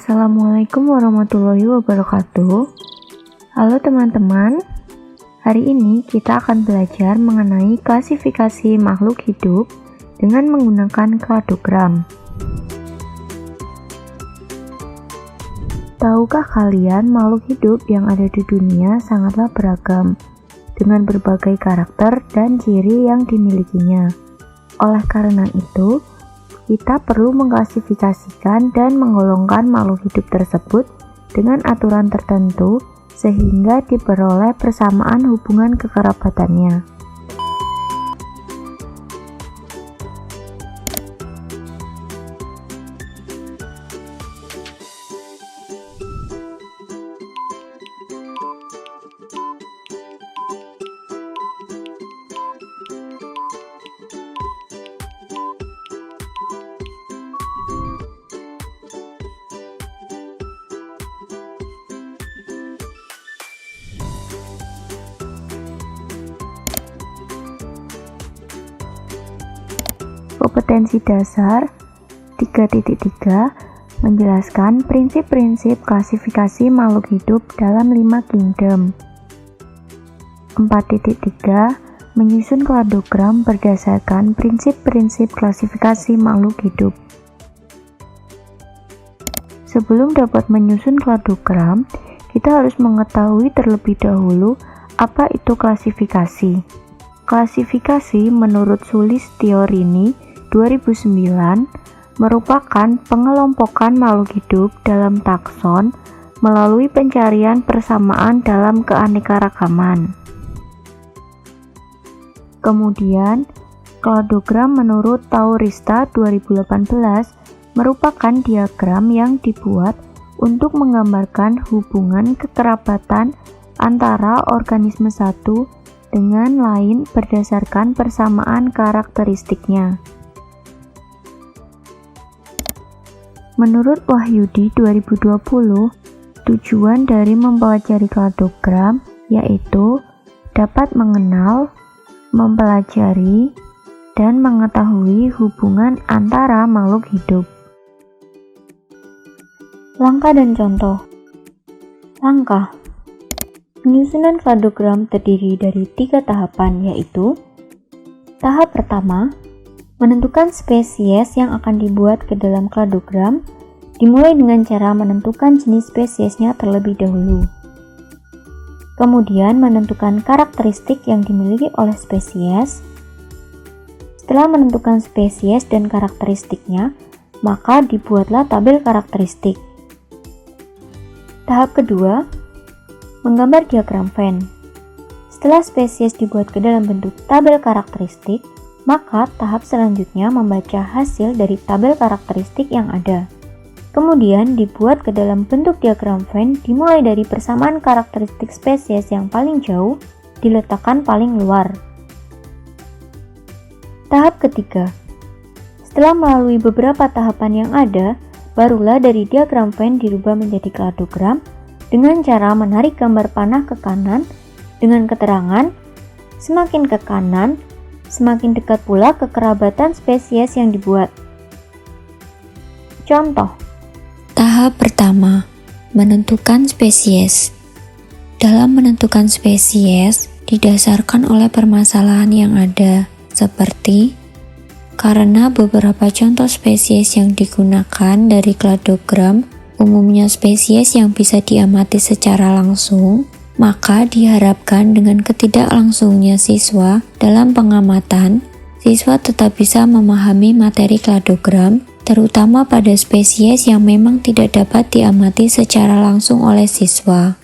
Assalamualaikum warahmatullahi wabarakatuh. Halo teman-teman, hari ini kita akan belajar mengenai klasifikasi makhluk hidup dengan menggunakan kladogram. Tahukah kalian makhluk hidup yang ada di dunia sangatlah beragam, dengan berbagai karakter dan ciri yang dimilikinya. Oleh karena itu, kita perlu mengklasifikasikan dan menggolongkan makhluk hidup tersebut dengan aturan tertentu sehingga diperoleh persamaan hubungan kekerabatannya. Kompetensi dasar 3.3 menjelaskan prinsip-prinsip klasifikasi makhluk hidup dalam 5 kingdom. 4.3 menyusun kladogram berdasarkan prinsip-prinsip klasifikasi makhluk hidup. Sebelum dapat menyusun kladogram, kita harus mengetahui terlebih dahulu apa itu klasifikasi. Klasifikasi menurut Sulistiorini 2009 merupakan pengelompokan makhluk hidup dalam takson melalui pencarian persamaan dalam keanekaragaman. Kemudian, kladogram menurut Taurista 2018 merupakan diagram yang dibuat untuk menggambarkan hubungan kekerabatan antara organisme satu dengan lain berdasarkan persamaan karakteristiknya. Menurut Wahyudi 2020, tujuan dari mempelajari kladogram yaitu dapat mengenal, mempelajari, dan mengetahui hubungan antara makhluk hidup. Langkah dan contoh. Langkah. Penyusunan kladogram terdiri dari 3 tahapan, yaitu tahap pertama, menentukan spesies yang akan dibuat ke dalam kladogram, dimulai dengan cara menentukan jenis spesiesnya terlebih dahulu. Kemudian menentukan karakteristik yang dimiliki oleh spesies. Setelah menentukan spesies dan karakteristiknya, maka dibuatlah tabel karakteristik. Tahap kedua, menggambar diagram Venn. Setelah spesies dibuat ke dalam bentuk tabel karakteristik, maka tahap selanjutnya membaca hasil dari tabel karakteristik yang ada. Kemudian dibuat ke dalam bentuk diagram Venn dimulai dari persamaan karakteristik spesies yang paling jauh diletakkan paling luar. Tahap ketiga. Setelah melalui beberapa tahapan yang ada, barulah dari diagram Venn dirubah menjadi kladogram dengan cara menarik gambar panah ke kanan dengan keterangan semakin ke kanan, semakin dekat pula kekerabatan spesies yang dibuat. Contoh. Tahap pertama, menentukan spesies. Dalam menentukan spesies, didasarkan oleh permasalahan yang ada, seperti karena beberapa contoh spesies yang digunakan dari kladogram umumnya spesies yang bisa diamati secara langsung, maka diharapkan dengan ketidaklangsungnya siswa dalam pengamatan, siswa tetap bisa memahami materi kladogram, terutama pada spesies yang memang tidak dapat diamati secara langsung oleh siswa.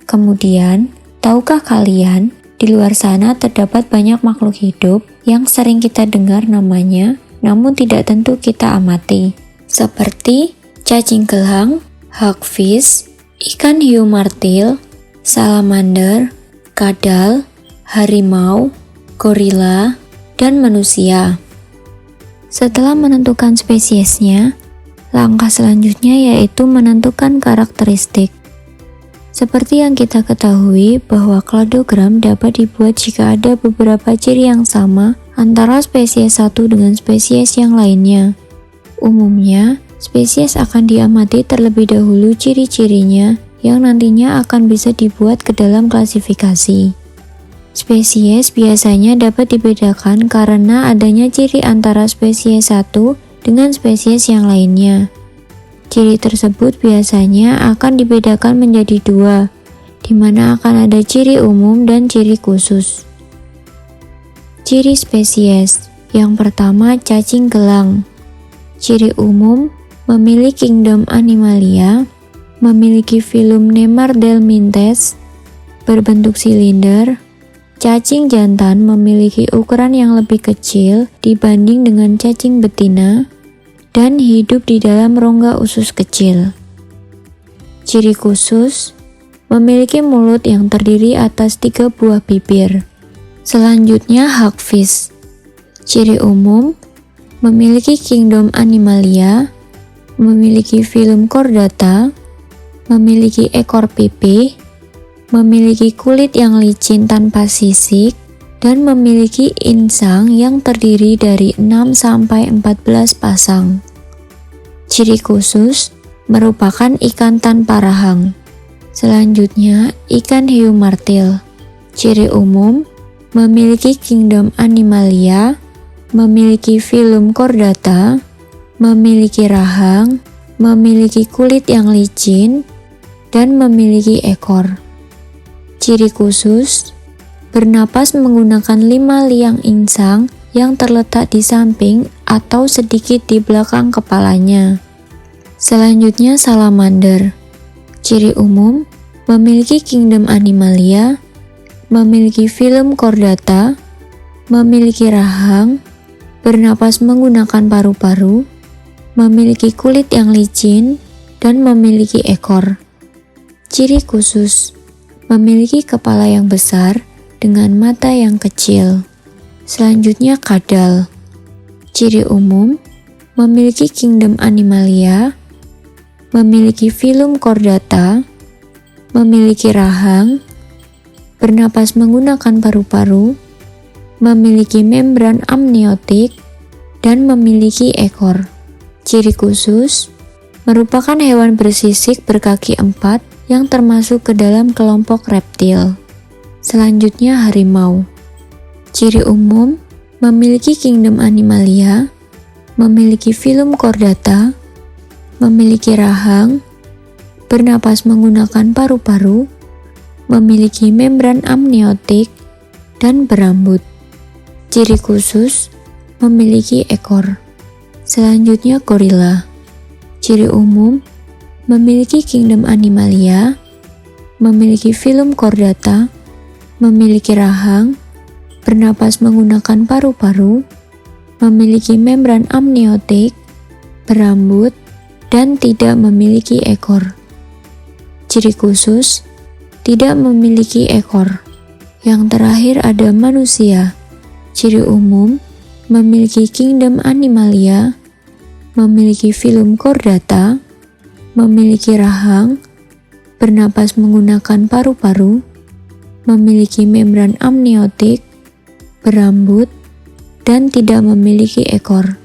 Kemudian, tahukah kalian, di luar sana terdapat banyak makhluk hidup yang sering kita dengar namanya, namun tidak tentu kita amati, seperti cacing gelang, hagfish, ikan hiu martil, salamander, kadal, harimau, gorila, dan manusia. Setelah menentukan spesiesnya, langkah selanjutnya yaitu menentukan karakteristik. Seperti yang kita ketahui bahwa kladogram dapat dibuat jika ada beberapa ciri yang sama antara spesies satu dengan spesies yang lainnya. Umumnya, spesies akan diamati terlebih dahulu ciri-cirinya yang nantinya akan bisa dibuat ke dalam klasifikasi. Spesies biasanya dapat dibedakan karena adanya ciri antara spesies satu dengan spesies yang lainnya. Ciri tersebut biasanya akan dibedakan menjadi dua, di mana akan ada ciri umum dan ciri khusus. Ciri spesies yang pertama, cacing gelang. Ciri umum, memiliki kingdom Animalia, memiliki filum Nemardelmintes, berbentuk silinder. Cacing jantan memiliki ukuran yang lebih kecil dibanding dengan cacing betina dan hidup di dalam rongga usus kecil. Ciri khusus, memiliki mulut yang terdiri atas 3 buah bibir. Selanjutnya, hagfish. Ciri umum, memiliki kingdom Animalia, memiliki filum Chordata, memiliki ekor pipih, memiliki kulit yang licin tanpa sisik, dan memiliki insang yang terdiri dari 6-14 pasang. Ciri khusus, merupakan ikan tanpa rahang. Selanjutnya, ikan hiu martil. Ciri umum, memiliki kingdom Animalia, memiliki filum Chordata, memiliki rahang, memiliki kulit yang licin, dan memiliki ekor. Ciri khusus, bernapas menggunakan 5 liang insang yang terletak di samping atau sedikit di belakang kepalanya. Selanjutnya, salamander. Ciri umum, memiliki kingdom Animalia, memiliki filum Chordata, memiliki rahang, bernapas menggunakan paru-paru, memiliki kulit yang licin, dan memiliki ekor. Ciri khusus, memiliki kepala yang besar dengan mata yang kecil. Selanjutnya, kadal. Ciri umum, memiliki kingdom Animalia, memiliki filum Chordata, memiliki rahang, bernapas menggunakan paru-paru, memiliki membran amniotik, dan memiliki ekor. Ciri khusus, merupakan hewan bersisik berkaki 4 yang termasuk ke dalam kelompok reptil. Selanjutnya, harimau. Ciri umum, memiliki kingdom Animalia, memiliki filum Chordata, memiliki rahang, bernapas menggunakan paru-paru, memiliki membran amniotik, dan berambut. Ciri khusus, memiliki ekor. Selanjutnya, gorila. Ciri umum, memiliki kingdom Animalia, memiliki filum Chordata, memiliki rahang, bernapas menggunakan paru-paru, memiliki membran amniotik, berambut, dan tidak memiliki ekor. Ciri khusus, tidak memiliki ekor. Yang terakhir ada manusia. Ciri umum, memiliki kingdom Animalia, memiliki filum Chordata, memiliki rahang, bernapas menggunakan paru-paru, memiliki membran amniotik, berambut, dan tidak memiliki ekor.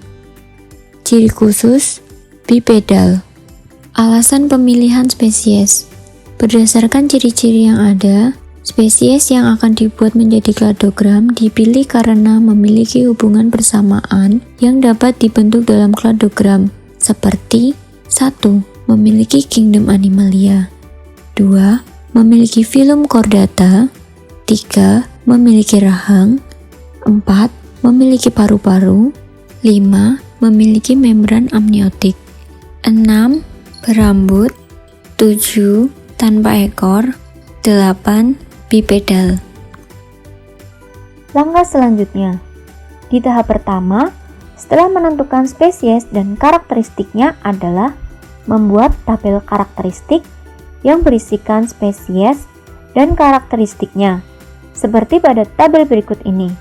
Ciri khusus, bipedal. Alasan pemilihan spesies. Berdasarkan ciri-ciri yang ada, spesies yang akan dibuat menjadi kladogram dipilih karena memiliki hubungan persamaan yang dapat dibentuk dalam kladogram, seperti 1. Memiliki kingdom Animalia, 2. Memiliki filum Chordata, 3. Memiliki rahang, 4. Memiliki paru-paru, 5. Memiliki membran amniotik, 6. Berambut, 7. Tanpa ekor, 8. Bipedal. Langkah selanjutnya, di tahap pertama, setelah menentukan spesies dan karakteristiknya adalah membuat tabel karakteristik yang berisikan spesies dan karakteristiknya, seperti pada tabel berikut ini.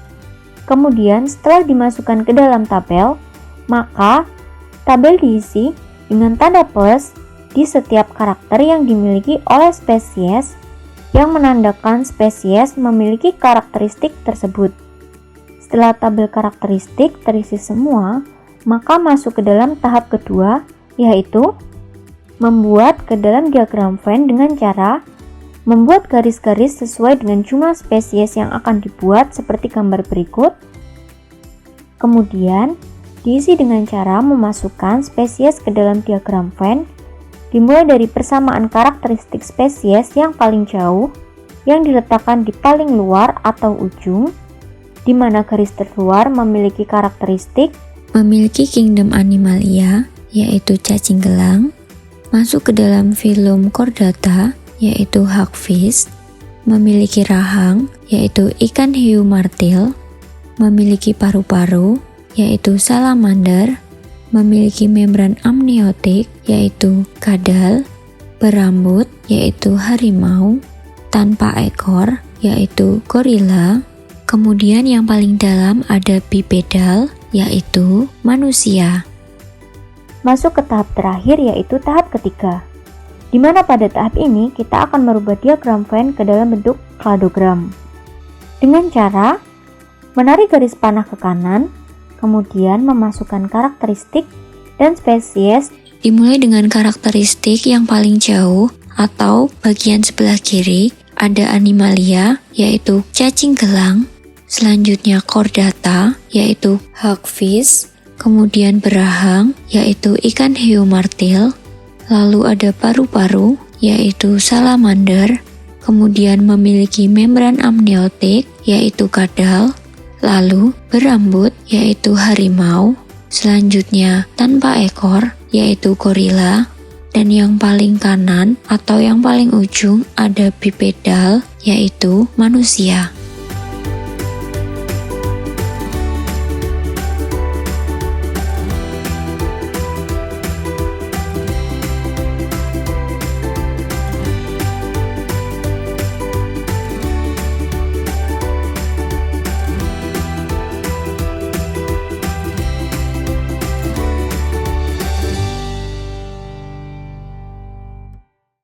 Kemudian setelah dimasukkan ke dalam tabel, maka tabel diisi dengan tanda plus di setiap karakter yang dimiliki oleh spesies yang menandakan spesies memiliki karakteristik tersebut. Setelah tabel karakteristik terisi semua, maka masuk ke dalam tahap kedua, yaitu membuat ke dalam diagram Venn dengan cara membuat garis-garis sesuai dengan jumlah spesies yang akan dibuat seperti gambar berikut. Kemudian, diisi dengan cara memasukkan spesies ke dalam diagram Venn, dimulai dari persamaan karakteristik spesies yang paling jauh, yang diletakkan di paling luar atau ujung, di mana garis terluar memiliki karakteristik memiliki kingdom Animalia, yaitu cacing gelang, masuk ke dalam filum Chordata, yaitu hagfish, memiliki rahang, yaitu ikan hiu martil, memiliki paru-paru, yaitu salamander, memiliki membran amniotik, yaitu kadal, berambut, yaitu harimau, tanpa ekor, yaitu gorila. Kemudian yang paling dalam ada bipedal, yaitu manusia. Masuk ke tahap terakhir, yaitu tahap ketiga, di mana pada tahap ini kita akan merubah diagram Venn ke dalam bentuk kladogram dengan cara menarik garis panah ke kanan, kemudian memasukkan karakteristik dan spesies, dimulai dengan karakteristik yang paling jauh atau bagian sebelah kiri ada Animalia, yaitu cacing gelang, selanjutnya Chordata, yaitu hagfish, kemudian berahang, yaitu ikan hiu martil, lalu ada paru-paru, yaitu salamander, kemudian memiliki membran amniotik, yaitu kadal, lalu berambut, yaitu harimau, selanjutnya tanpa ekor, yaitu gorila, dan yang paling kanan atau yang paling ujung ada bipedal, yaitu manusia.